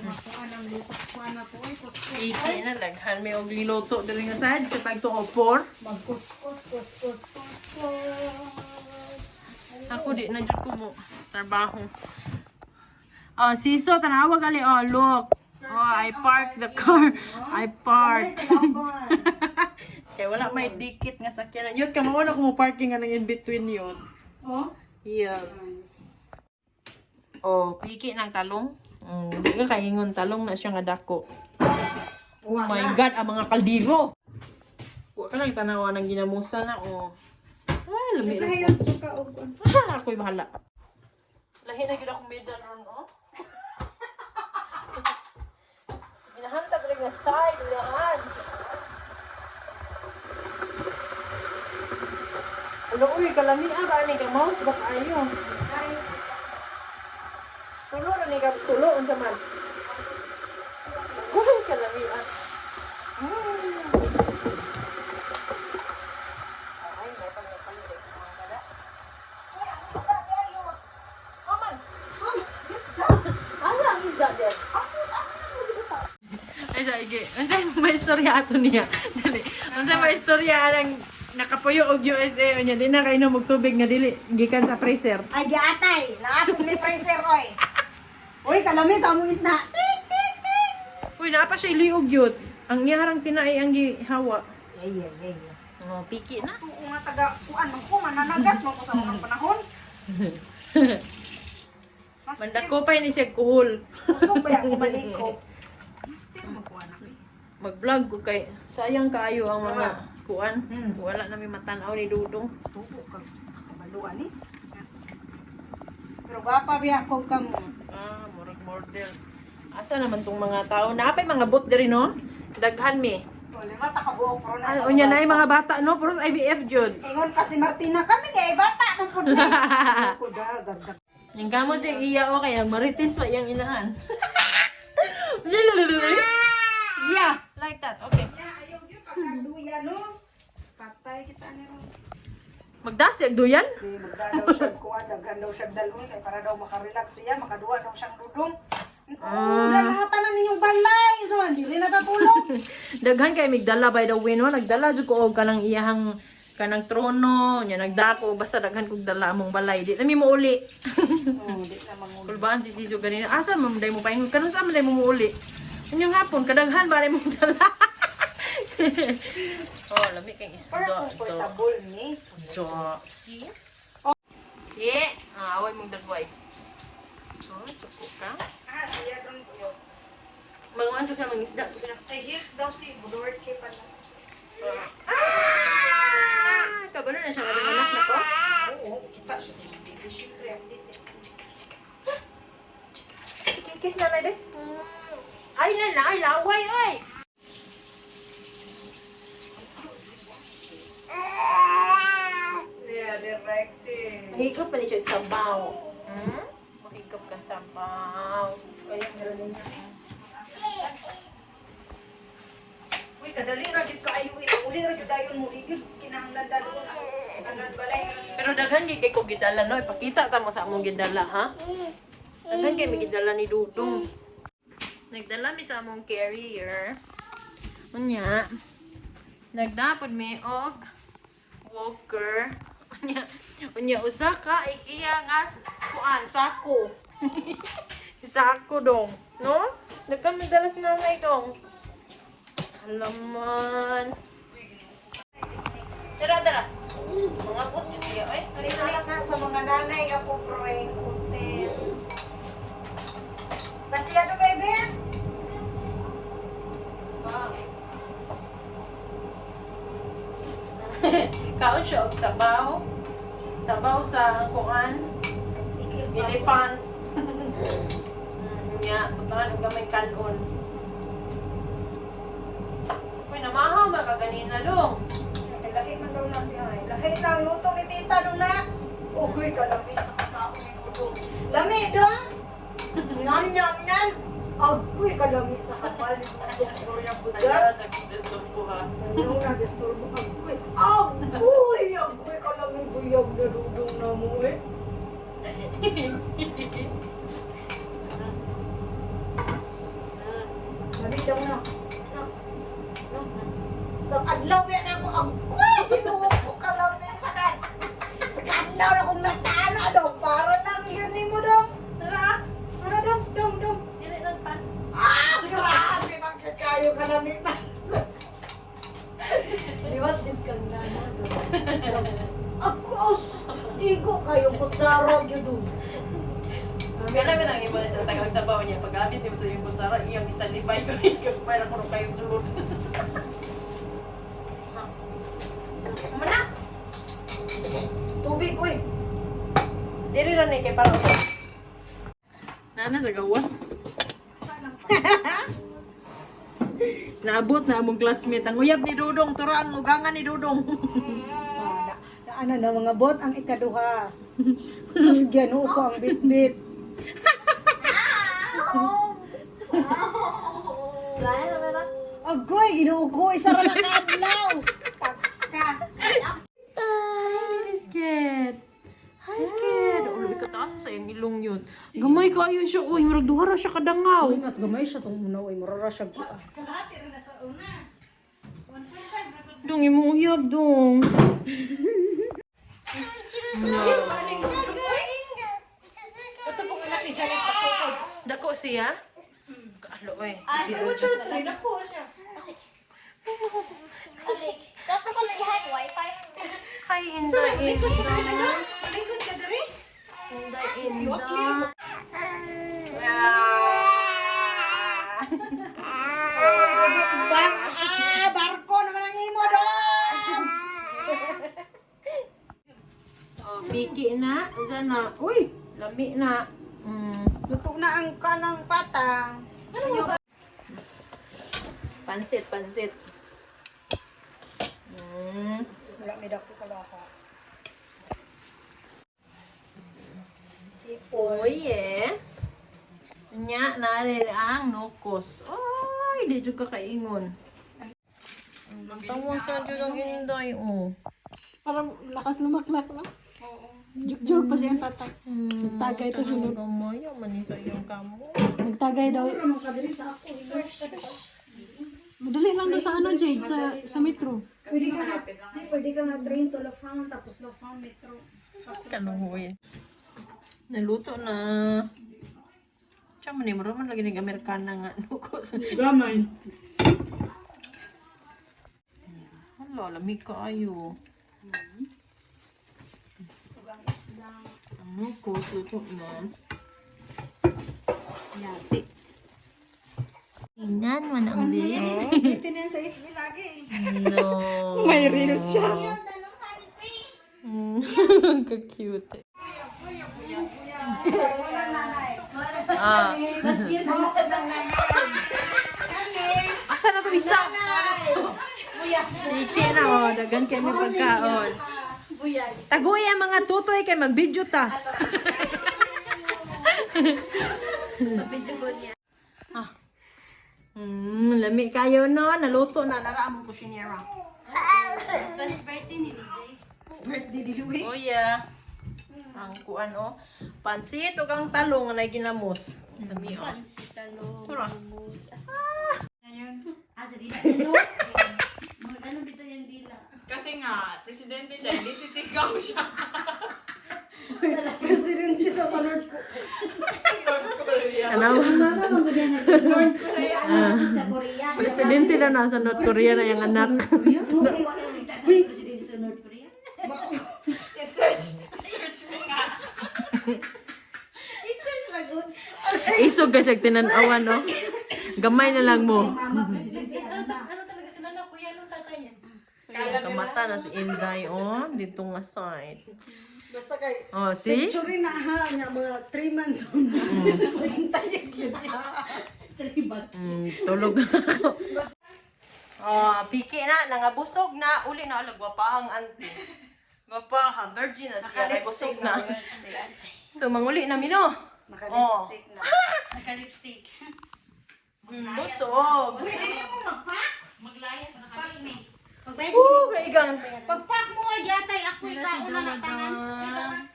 Makuha ng luto. Kuha na po ay kuskus. Iki na laghan may og liloto diri nga sad sa pagtuopor. Magkuskus. Ako di na jud ko mo trabaho. Oh, siso tanawa gali oh, look. Oh, I parked the car. I parked. Kaya wala may dikit nga sakyanan. Yun, kamo na kung parking nga lang in between yun. Oh? Yes. Oh, piki ng talong. Hindi ka kaingon talong na siya nga dako. Oh my God, ang mga kaldiro. Huwag ka lang tanawa ng ginamusa na, oh. Ah, lami lang. Lahiyan suka o kuan. Ako'y bahala. Lahi na gila akong medal ron, oh. Ginahantag rin nga side, lahan. Ano, uy, kalamian ba ni ka mouse ba kayo? Tulo na ni ka tulo unsa man. Uy, kalamian. Ay, may pangpalit ang kada. Uy, ang isda di ayo. Aman. Isda. Ala, ang isda din. Ako asa na mo dito. Ay, sige. Unsa may istorya ato niya? Dali. Unsa may istorya ang nakapuyo og USA unya di na kay inom og tubig nga dili gikan sa freezer. Ay, giatay. Naapos may pressure, oy. Uy, kalami sa among isda. Uy, naa pa siya liog yun. Ang iharang tinay ang gihawa. Ay. Oh, piki na. Kung nga taga kuan man ko mananagat mo ko sa mga panahon. Mandako pa ni siya kuhol. Usog ba ako maliko? Mister mo kuan na. Mag-vlog ko kay sayang kaayo ang mga kuan. Hmm. Wala na may matanaw ni Dudong. Tubo ka kabaluan ni. Pero gapa biya ko kamo. Ah, murag model. Asa naman tong mga tao? Naapay mga bot diri no? Daghan mi. Wala mata ka buok pro na. Ah, unya na mga bata no, puros IVF jud. Ingon pa si Martina kami kay bata man pud ni. Ko dagag. Yung gamot yung iya o kaya marites pa yung inahan. Yeah, like that. Okay. Ya ayaw gyud pagkaduya no. Patay kita ni ro. Magdasig duyan? Di magdadaw siya kuan daghan daw siya dalon kay para daw makarelax siya makaduwa daw siyang dudong. Dala tanan ninyong balay so dili na tatulog. Daghan kay migdala by the way no, nagdala jud ko og kanang iyahang kanang trono, nya nagdako basta daghan kog dala among balay. Di na mi muuli. Oh, di na manguli. Kulbaan si Siso ganina. Asa man day mo paingon kanon sa man day mo muuli. Unyong hapon kadaghan bare mo dala. Oh, lami kay isda. Para comfortable ni. So, see? Oh. Yeah. Ah, away mong dagway. Oh, suko ka. Ah, siya doon po. Manguan to siya, mangisda to siya. Ay, heels daw si Budward kay pala. Ah! Kabalo na siya, anak na to? Oo, kita siya si Bibi. Siyempre, ang dito. Kiss na lang, Ay, ay, laway, ay! Yeah, directed. Mahigop pa ni siya sa baw. Mahigop ka sa baw. Ayun, meron din niya. Uy, kadali ra gid kaayo uli ra gid dayon mo ligid kinahanglan dalon ang anan balay. Pero daghan gid kay ko gidala no, ipakita ta mo sa among gidala ha. Daghan kay mi gidala ni Dudong. Nagdala mi sa among carrier. Unya. Nagdapod mi og walker. Unya usa ka ikiya nga kuan sako. Sako dong, no? Daghan mi dala sa nanay dong. Alaman. Dara. Mga put yun siya, eh. Lilit na sa mga nanay ka po preng hotel. Pasiyado baby. Kaon siya og sabaw. Sabaw sa kuan. Elephant. Nya, butangan og gamay kanon. Uy, namahaw ba ka ganina dong? Lahi man daw lang di ay. Lahi lang luto ni tita doon na. Ugoy ka lami sa kakaon ni luto. Lami dong. Nyam. Agoy ka lami sa kapal ni luto. Yung budyak. Ano na disturbo agoy. Agoy ka lami buyog na dudong na mo eh. Sabi daw na. Sa adlaw yan ako, agway! Binuhok ko kalami sa kadlaw na kung natano daw. Para lang yun ni mo daw. Tara. Para daw, daw. Dili lang pa. Ah, grabe! Magkakayo kalami na. Liwat din kang nana daw. Ako, igo kayo kutsara yun doon. Kaya namin ang iba sa tagang sabaw niya. Pag-gamit niyo sa yung kutsara, iyang isang libay ko. Para kung kayong sulod. Mana? Tubig, uy. Dili rin eh, kay para ako. Nana sa gawas. Naabot na among classmate. Ang uyab ni Dudong, turo ang ugangan ni Dudong. Ano na mga bot ang ikaduha. Sus, gano ko ang bit-bit. Lahat na ba? Agoy, ginoo ko. Isa ra na kadlaw. Taka. Hi, little Skid. Hi, Skid. Oh, labi ka taas sa iyong ilong yun. Gamay ka ayun siya. Uy, marag duhara siya kadangaw. Uy, mas gamay siya itong una. Uy, marara siya ko. Dong, imong uyab, dong. Dako siya? Kaalo eh. Dako siya. Tapos mo kung nag-hack wifi? Hi, Inday, Inday. Likod ka dari? Inday, Inday. Barko naman ang imo doon. Oh, piki na. Diyan na. Uy, Lami na. luto na ang kanang patang. Pansit, pansit. Wala may dako kalaka. Oy, eh. Nya, nari ang nukos. Ay, di juga kaingon. Tawang sa dyan ang Inday, oh. Parang lakas lumaklak na. Juk-juk pa siyang tatak. Nagtagay ito sunod. Gamay, manisa yung kamo. Nagtagay daw. Ano ka diri sa ako? Madali lang daw sa ano, Jade, sa metro. Pwede ka nga train to Lofang tapos Lofang metro. Kaluhuin. Naluto na. Tsaka man, maraman lagi ng Amerikana nga. Nukos. Gamay. Hala, lamig ka ayo. Ano ko, luto na. Yati. Tingnan mo na ulit. Ito na yan sa FB lagi. No. May reels siya. Ka-cute. Wala nanay. Ah. Asa na to isa? Iki na oh, dagan kay may pagkaon. Taguy ang mga tutoy kay mag-video ta. Ah. Lami kayo no, naluto na nara among kusinera. Birthday ni Louie. Oh yeah. Ang kuan oh. Pansit ug ang talong na ginamos. Lami oh. Pansit talong. Tara. Ano dito yung dila? Kasi nga, presidente siya, hindi sisigaw siya. Presidente sa North North Korea. Ano? North Korea. Sa Korea. Presidente na nasa North Korea na yung anak. Presidente sa North Korea. I-search mo nga. I-search lang good. Isog ka siya tinanawan no. Gamay na lang mo. Ano talaga sila na Koreanong tatay niya? Kamata na si Inday oh, dito nga side. Basta kay Oh, see? picture na ha nga mga 3 months on. Hintay yun. 3 months. Tulog ako. Oh, piki na, nangabusog na, uli na alagwa pa ang auntie. Gwapa ha, virgin na siya, kay busog na. So, manguli na mino. Naka-lipstick na. Naka-lipstick. Busog. Pwede mo mag-pack? Maglayas na kami. Pag-pack Woo, kaigang. mo ay yatay ako ikaw na tanan. Dagan.